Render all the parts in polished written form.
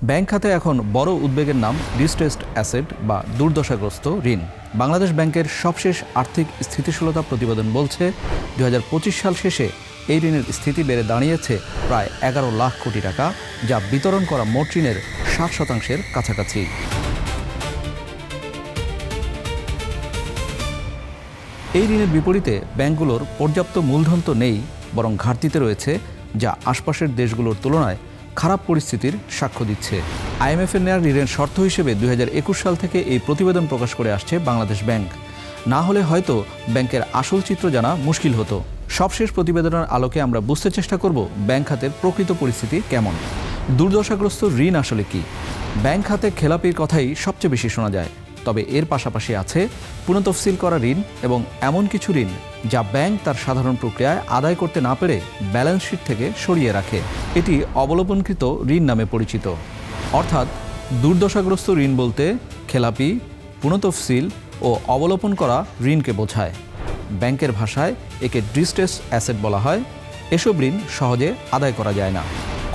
Bank খাতে এখন বড় উদ্বেগের নাম ডিস্ট্রেসড অ্যাসেট বা দুর্দশাগ্রস্ত ঋণ। বাংলাদেশ ব্যাংকের সবশেষ আর্থিক স্থিতিশীলতা প্রতিবেদন বলছে 2025 সাল শেষে এই ঋণের স্থিতি বেড়ে দাঁড়িয়েছে প্রায় 11 লাখ কোটি টাকা, যা বিতরণ করা মোট ঋণের 60% কাছাকাছি। এই ঋণের বিপরীতে ব্যাংকগুলোর পর্যাপ্ত মূলধন তো নেই, বরং ঘাটতিতে রয়েছে, যা আশপাশের দেশগুলোর তুলনায় খারাপ পরিস্থিতির সাক্ষ্য দিচ্ছে। আইএমএফের নেওয়া ঋণের শর্ত হিসেবে 2021 সাল থেকে এই প্রতিবেদন প্রকাশ করে আসছে বাংলাদেশ ব্যাংক। না হলে হয়তো ব্যাংকের আসল চিত্র জানা মুশকিল হতো। সবশেষ প্রতিবেদনের আলোকে আমরা বুঝতে চেষ্টা করব ব্যাংক খাতের প্রকৃত পরিস্থিতি কেমন। দুর্দশাগ্রস্ত ঋণ আসলে কি? ব্যাংক খাতে খেলাপির কথাই সবচেয়ে বেশি শোনা যায়, তবে এর পাশাপাশি আছে পুনঃতফসিল করা ঋণ এবং এমন কিছু ঋণ যা ব্যাংক তার সাধারণ প্রক্রিয়ায় আদায় করতে না পেরে ব্যালেন্স শিট থেকে সরিয়ে রাখে। এটি অবলোপনকৃত ঋণ নামে পরিচিত। অর্থাৎ দুর্দশাগ্রস্ত ঋণ বলতে খেলাপি, পুনঃতফসিল ও অবলোপন করা ঋণকে বোঝায়। ব্যাংকের ভাষায় একে ডিস্ট্রেসড অ্যাসেট বলা হয়। এসব ঋণ সহজে আদায় করা যায় না।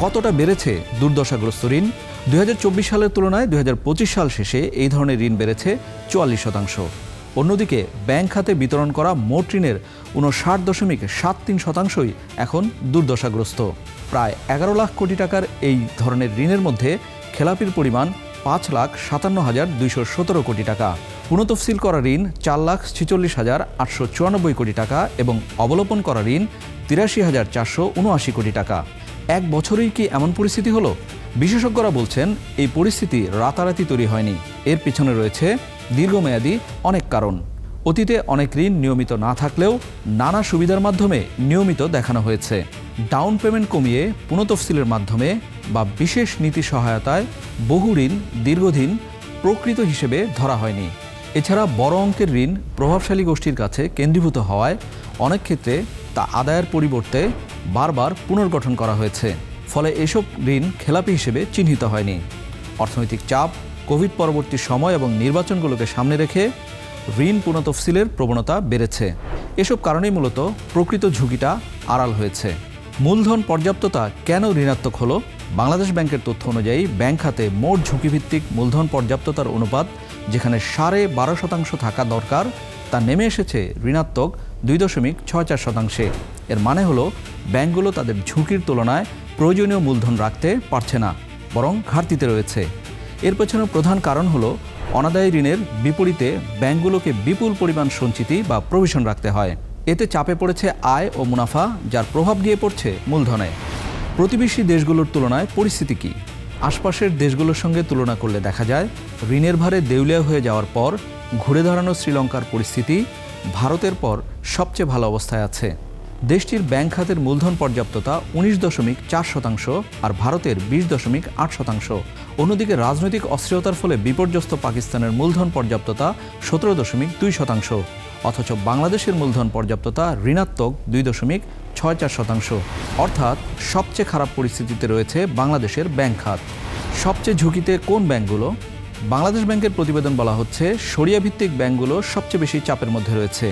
কতটা বেড়েছে দুর্দশাগ্রস্ত ঋণ? 2024 সালের তুলনায় 2025 সাল শেষে এই ধরনের ঋণ বেড়েছে 44%। অন্যদিকে ব্যাংক খাতে বিতরণ করা মোট ঋণের 59.73%ই এখন দুর্দশাগ্রস্ত। প্রায় 11 লাখ কোটি টাকার এই ধরনের ঋণের মধ্যে খেলাপির পরিমাণ 5,57,217 কোটি টাকা, পুনঃতফসিল করা ঋণ 4,46,894 কোটি টাকা এবং অবলোপন করা ঋণ 83,479 কোটি টাকা। এক বছরেই কি এমন পরিস্থিতি হলো? বিশেষজ্ঞরা বলছেন এই পরিস্থিতি রাতারাতি তৈরি হয়নি। এর পিছনে রয়েছে দীর্ঘমেয়াদী অনেক কারণ। অতীতে অনেক ঋণ নিয়মিত না থাকলেও নানা সুবিধার মাধ্যমে নিয়মিত দেখানো হয়েছে। ডাউন পেমেন্ট কমিয়ে পুনঃতফসিলের মাধ্যমে বা বিশেষ নীতি সহায়তায় বহু ঋণ দীর্ঘদিন প্রকৃত হিসেবে ধরা হয়নি। এছাড়া বড় অঙ্কের ঋণ প্রভাবশালী গোষ্ঠীর কাছে কেন্দ্রীভূত হওয়ায় অনেক ক্ষেত্রে তা আদায়ের পরিবর্তে বারবার পুনর্গঠন করা হয়েছে। ফলে এসব ঋণ খেলাপি হিসেবে চিহ্নিত হয়নি। অর্থনৈতিক চাপ, কোভিড পরবর্তী সময় এবং নির্বাচনগুলোকে সামনে রেখে ঋণ পুনঃতফসিলের প্রবণতা বেড়েছে। এসব কারণেই মূলত প্রকৃত ঝুঁকিটা আড়াল হয়েছে। মূলধন পর্যাপ্ততা কেন ঋণাত্মক হলো? বাংলাদেশ ব্যাংকের তথ্য অনুযায়ী ব্যাংক খাতে মোট ঝুঁকিভিত্তিক মূলধন পর্যাপ্ততার অনুপাত যেখানে 12.5% থাকা দরকার, তা নেমে এসেছে ঋণাত্মক 2.64%। এর মানে হলো ব্যাংকগুলো তাদের ঝুঁকির তুলনায় প্রয়োজনীয় মূলধন রাখতে পারছে না, বরং ঘাটতিতে রয়েছে। এর পেছনে প্রধান কারণ হলো অনাদায়ী ঋণের বিপরীতে ব্যাংকগুলোকে বিপুল পরিমাণ সঞ্চিতি বা প্রভিশন রাখতে হয়। এতে চাপে পড়েছে আয় ও মুনাফা, যার প্রভাব গিয়ে পড়ছে মূলধনে। প্রতিবেশী দেশগুলোর তুলনায় পরিস্থিতি কী? আশপাশের দেশগুলোর সঙ্গে তুলনা করলে দেখা যায় ঋণের ভারে দেউলিয়া হয়ে যাওয়ার পর ঘুরে দাঁড়ানো শ্রীলঙ্কার পরিস্থিতি ভারতের পর সবচেয়ে ভালো অবস্থায় আছে। দেশটির ব্যাংক খাতের মূলধন পর্যাপ্ততা 19.4% আর ভারতের 20.8%। অন্যদিকে রাজনৈতিক অস্থিরতার ফলে বিপর্যস্ত পাকিস্তানের মূলধন পর্যাপ্ততা 17.2%, অথচ বাংলাদেশের মূলধন পর্যাপ্ততা ঋণাত্মক 2.64%। অর্থাৎ সবচেয়ে খারাপ পরিস্থিতিতে রয়েছে বাংলাদেশের ব্যাংক খাত। সবচেয়ে ঝুঁকিতে কোন ব্যাংকগুলো? বাংলাদেশ ব্যাংকের প্রতিবেদন বলা হচ্ছে শরিয়া ভিত্তিক ব্যাংকগুলো সবচেয়ে বেশি চাপের মধ্যে রয়েছে।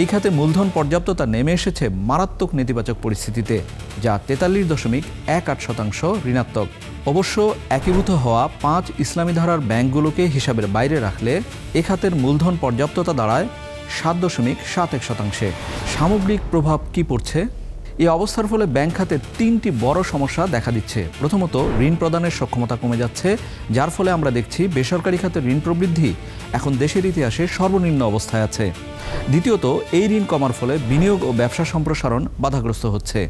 এই খাতে মূলধন পর্যাপ্ততা নেমে এসেছে মারাত্মক নেতিবাচক পরিস্থিতিতে, যা 43.18% ঋণাত্মক। অবশ্য একীভূত হওয়া 5 ইসলামী ধারার ব্যাংকগুলোকে হিসাবের বাইরে রাখলে এ খাতের মূলধন পর্যাপ্ততা দাঁড়ায় 7.71%। সামগ্রিক প্রভাব কি পড়ছে? এই অবস্থার ফলে ব্যাংক খাতে 3টি বড় সমস্যা দেখা দিচ্ছে। প্রথমত, ঋণ প্রদানের সক্ষমতা কমে যাচ্ছে, যার ফলে আমরা দেখছি বেসরকারি খাতের ঋণ প্রবৃদ্ধি এখন দেশের ইতিহাসে সর্বনিম্ন অবস্থায় আছে। দ্বিতীয়ত, এই ঋণ কমার ফলে বিনিয়োগ ও ব্যবসা সম্প্রসারণ বাধাগ্রস্ত হচ্ছে।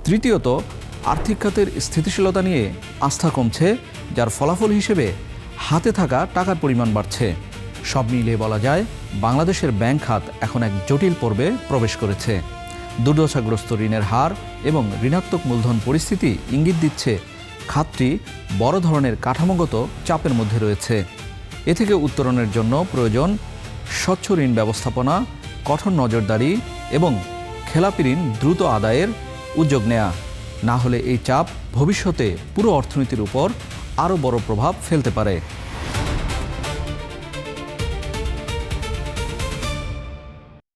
তৃতীয়ত, আর্থিক খাতের স্থিতিশীলতা নিয়ে আস্থা কমছে, যার ফলাফল হিসেবে হাতে থাকা টাকার পরিমাণ বাড়ছে। সব মিলিয়ে বলা যায় বাংলাদেশের ব্যাংক খাত এখন এক জটিল পর্বে প্রবেশ করেছে। দুর্দশাগ্রস্ত ঋণের হার এবং ঋণাত্মক মূলধন পরিস্থিতি ইঙ্গিত দিচ্ছে খাতটি বড় ধরনের কাঠামোগত চাপের মধ্যে রয়েছে। এ থেকে উত্তরণের জন্য প্রয়োজন স্বচ্ছ ঋণ ব্যবস্থাপনা, কঠোর নজরদারি এবং খেলাপি ঋণ দ্রুত আদায়ের উদ্যোগ নেওয়া। না হলে এই চাপ ভবিষ্যতে পুরো অর্থনীতির উপর আরও বড় প্রভাব ফেলতে পারে।